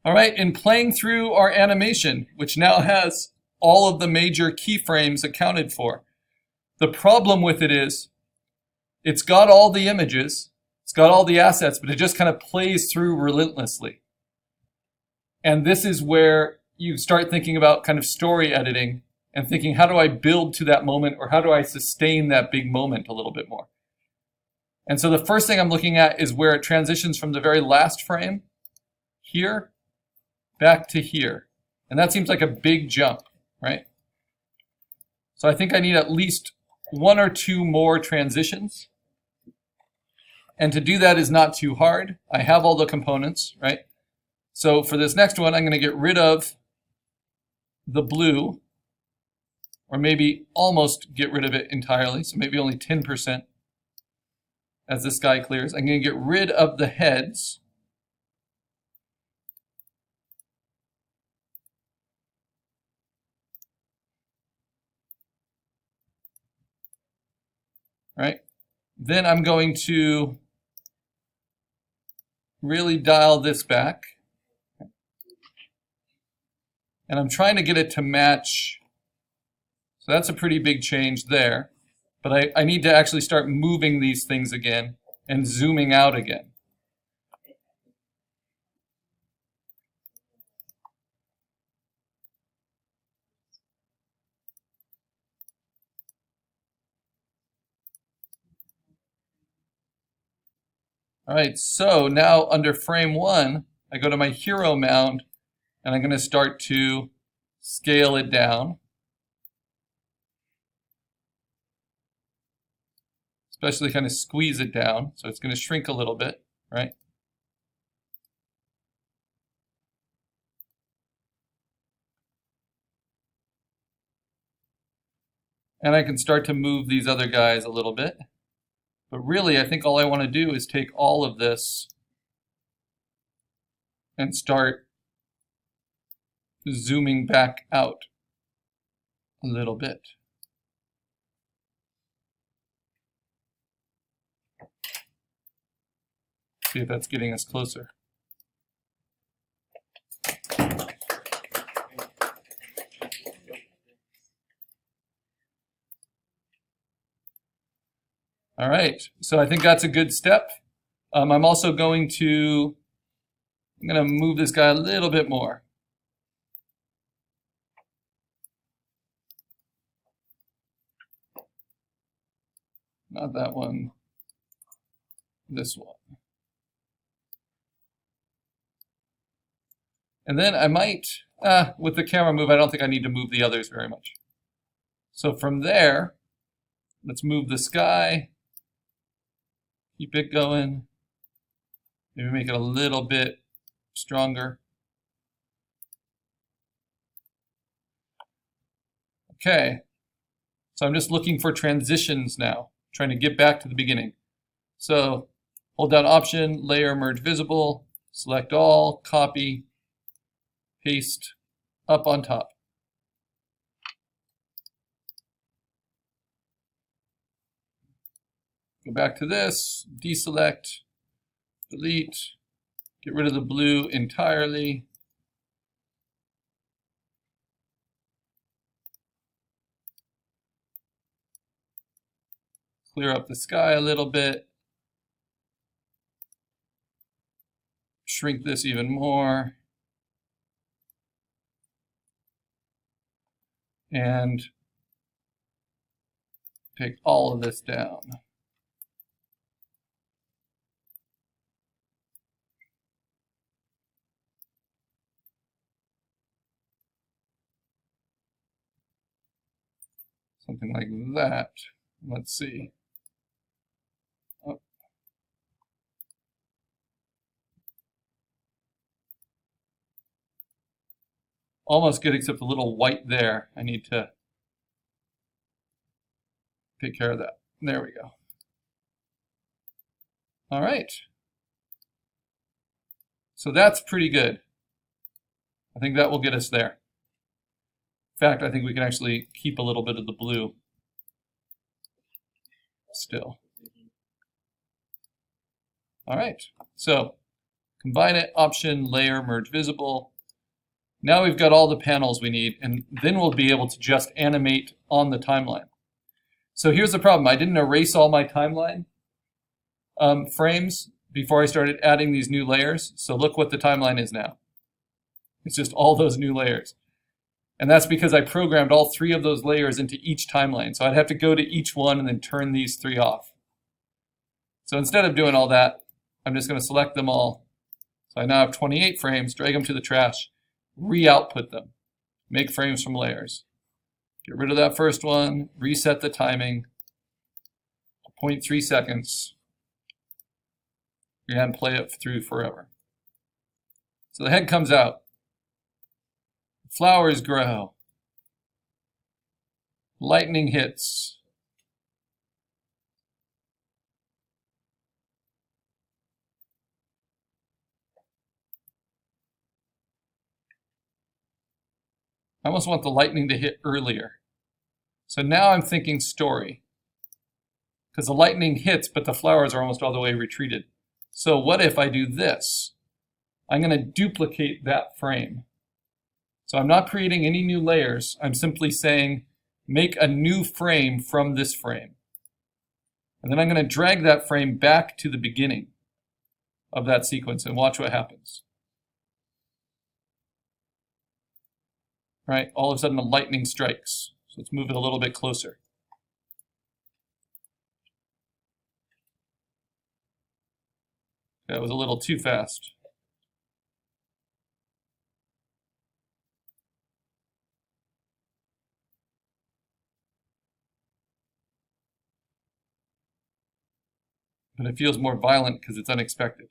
All right, in playing through our animation, which now has all of the major keyframes accounted for, the problem with it is it's got all the images, it's got all the assets, but it just kind of plays through relentlessly. And this is where you start thinking about kind of story editing and thinking, how do I build to that moment, or how do I sustain that big moment a little bit more? And so the first thing I'm looking at is where it transitions from the very last frame here back to here. And that seems like a big jump, right? So I think I need at least one or two more transitions. And to do that is not too hard. I have all the components, right? So for this next one, I'm going to get rid of the blue, or maybe almost get rid of it entirely. So maybe only 10% as the sky clears. I'm going to get rid of the heads. Right? Then I'm going to really dial this back. And I'm trying to get it to match. So that's a pretty big change there. But I need to actually start moving these things again and zooming out again. All right, so now under frame 1, I go to my hero mound, and I'm going to start to scale it down. Especially kind of squeeze it down, so it's going to shrink a little bit, right? And I can start to move these other guys a little bit. But really, I think all I want to do is take all of this and start zooming back out a little bit. See if that's getting us closer. All right, so I think that's a good step. I'm also going to move this guy a little bit more. Not that one, this one. And then I might, with the camera move, I don't think I need to move the others very much. So from there, let's move the sky. Keep it going. Maybe make it a little bit stronger. Okay. So I'm just looking for transitions now, trying to get back to the beginning. So hold down Option, Layer, Merge Visible, select all, copy, paste up on top. Go back to this, deselect, delete, get rid of the blue entirely. Clear up the sky a little bit. Shrink this even more. And take all of this down. Something like that. Let's see. Oh. Almost good, except a little white there. I need to take care of that. There we go. All right. So that's pretty good. I think that will get us there. In fact, I think we can actually keep a little bit of the blue still. All right, so Combine it, option, layer, merge visible. Now we've got all the panels we need, and then we'll be able to just animate on the timeline. So here's the problem. I didn't erase all my timeline frames before I started adding these new layers. So look what the timeline is now. It's just all those new layers. And that's because I programmed all 3 of those layers into each timeline. So I'd have to go to each one and then turn these 3 off. So instead of doing all that, I'm just going to select them all. So I now have 28 frames, drag them to the trash, re-output them, make frames from layers. Get rid of that first one, reset the timing to 0.3 seconds, and play it through forever. So the head comes out. Flowers grow. Lightning hits. I almost want the lightning to hit earlier. So now I'm thinking story. Because the lightning hits, but the flowers are almost all the way retreated. So what if I do this? I'm going to duplicate that frame. So I'm not creating any new layers. I'm simply saying, make a new frame from this frame. And then I'm going to drag that frame back to the beginning of that sequence and watch what happens. Right? All of a sudden the lightning strikes. So let's move it a little bit closer. That was a little too fast. But it feels more violent because it's unexpected.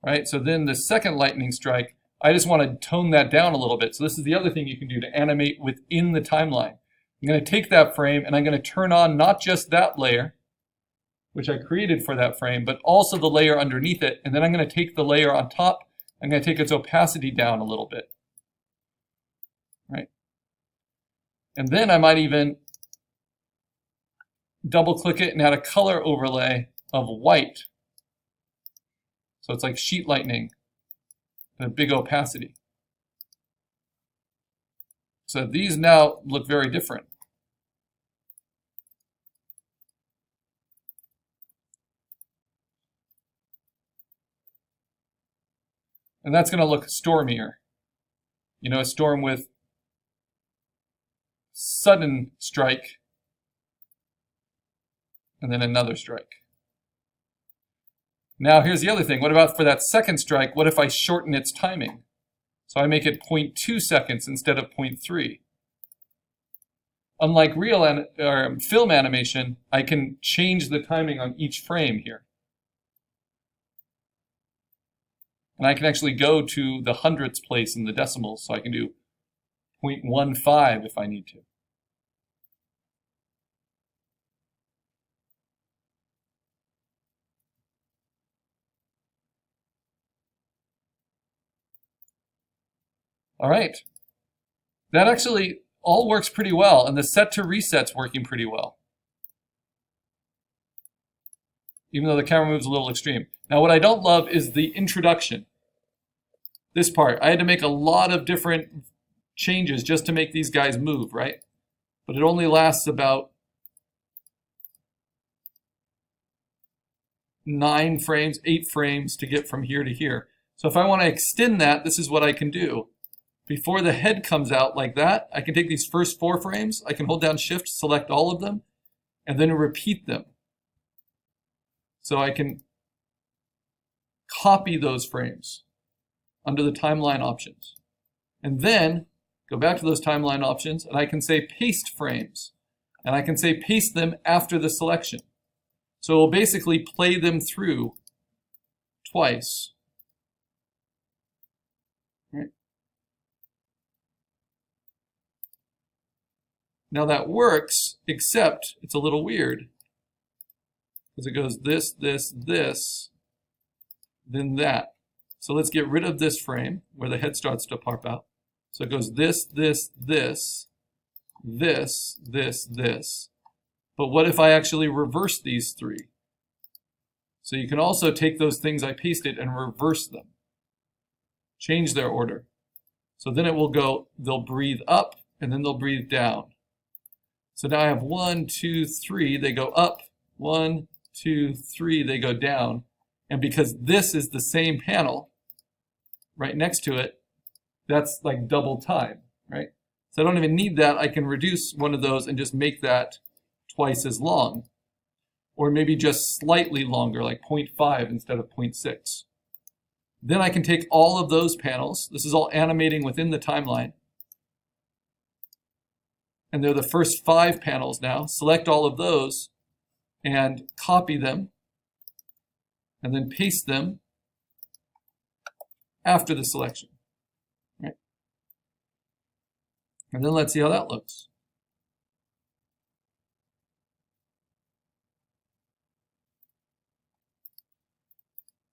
Right? So then the second lightning strike, I just want to tone that down a little bit. So this is the other thing you can do to animate within the timeline. I'm going to take that frame and I'm going to turn on not just that layer, which I created for that frame, but also the layer underneath it. And then I'm going to take the layer on top. I'm going to take its opacity down a little bit. Right? And then I might even double click it and add a color overlay of white. So it's like sheet lightning. And a big opacity. So these now look very different. And that's going to look stormier. You know, a storm with sudden strike and then another strike. Now here's the other thing. What about for that second strike? What if I shorten its timing? So I make it 0.2 seconds instead of 0.3. Unlike film animation, I can change the timing on each frame here. And I can actually go to the hundredths place in the decimals, so I can do 0.15 if I need to. All right. That actually all works pretty well, and the set to reset's working pretty well. Even though the camera moves a little extreme. Now what I don't love is the introduction. This part. I had to make a lot of different changes just to make these guys move, right? But it only lasts about 9 frames, 8 frames to get from here to here. So if I want to extend that, this is what I can do. Before the head comes out like that, I can take these first 4 frames, I can hold down Shift, select all of them, and then repeat them. So I can copy those frames under the timeline options. And then go back to those timeline options, and I can say paste frames. And I can say paste them after the selection. So it will basically play them through twice. Right. Now that works, except it's a little weird. Because it goes this, this, this, then that. So let's get rid of this frame where the head starts to pop out. So it goes this, this, this, this, this, this. But what if I actually reverse these 3? So you can also take those things I pasted and reverse them. Change their order. So then it will go, they'll breathe up, and then they'll breathe down. So now I have 1, 2, 3, they go up. 1, 2, 3, they go down. And because this is the same panel right next to it, that's like double time, right? So I don't even need that. I can reduce one of those and just make that twice as long. Or maybe just slightly longer, like 0.5 instead of 0.6. Then I can take all of those panels. This is all animating within the timeline. And they're the first 5 panels now. Select all of those and copy them. And then paste them after the selection. Right? And then let's see how that looks.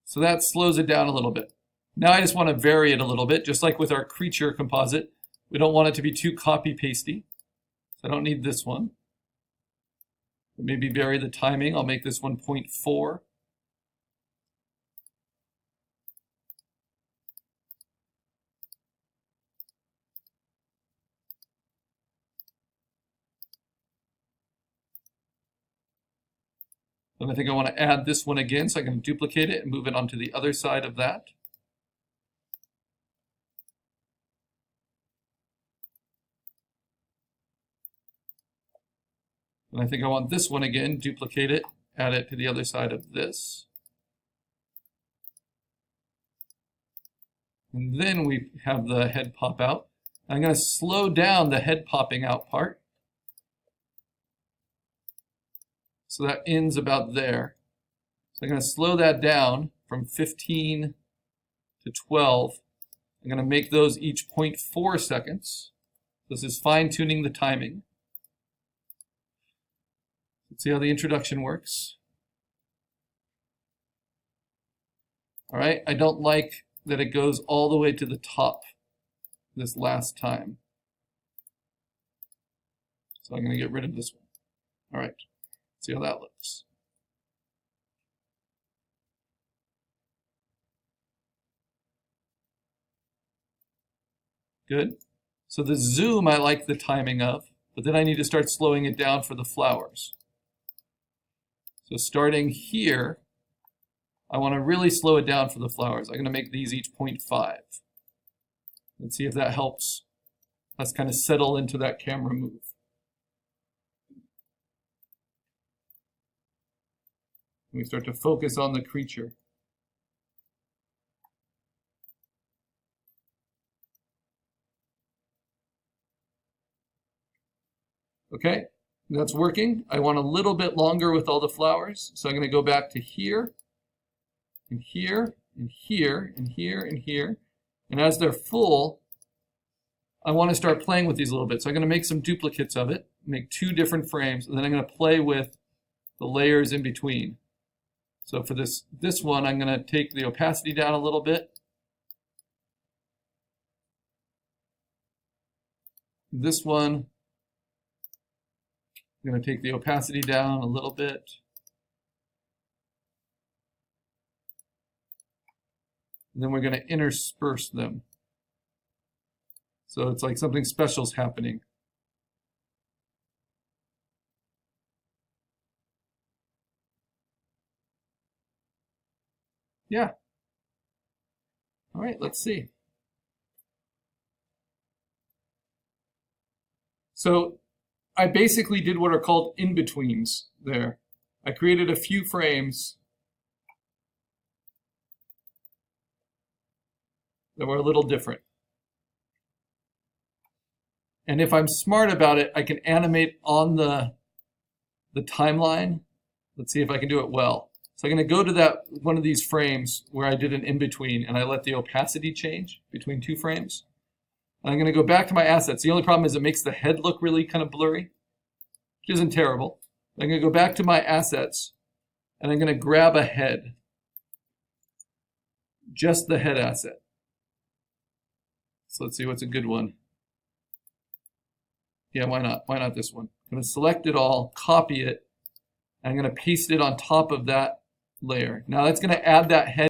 So that slows it down a little bit. Now I just want to vary it a little bit, just like with our creature composite. We don't want it to be too copy-pasty. So I don't need this one. Maybe vary the timing. I'll make this one 0.4. And I think I want to add this one again, so I can duplicate it and move it onto the other side of that. And I think I want this one again, duplicate it, add it to the other side of this. And then we have the head pop out. I'm going to slow down the head popping out part. So that ends about there. So I'm going to slow that down from 15 to 12. I'm going to make those each 0.4 seconds. This is fine-tuning the timing. Let's see how the introduction works. All right, I don't like that it goes all the way to the top this last time. So I'm going to get rid of this one. All right. See how that looks. Good. So the zoom I like the timing of, but then I need to start slowing it down for the flowers. So starting here, I want to really slow it down for the flowers. I'm going to make these each 0.5. Let's see if that helps us kind of settle into that camera move. We start to focus on the creature. Okay, that's working. I want a little bit longer with all the flowers, so I'm going to go back to here, and here, and here, and here, and here. And as they're full, I want to start playing with these a little bit. So I'm going to make some duplicates of it, make 2 different frames, and then I'm going to play with the layers in between. So for this one, I'm going to take the opacity down a little bit. This one, I'm going to take the opacity down a little bit. And then we're going to intersperse them. So it's like something special is happening. Yeah. All right, let's see. So I basically did what are called in-betweens there. I created a few frames that were a little different. And if I'm smart about it, I can animate on the timeline. Let's see if I can do it well. So I'm going to go to that one of these frames where I did an in-between and I let the opacity change between 2 frames. And I'm going to go back to my assets. The only problem is it makes the head look really kind of blurry, which isn't terrible. I'm going to go back to my assets and I'm going to grab a head. Just the head asset. So let's see what's a good one. Yeah, why not? Why not this one? I'm going to select it all, copy it, and I'm going to paste it on top of that layer. Now that's going to add that head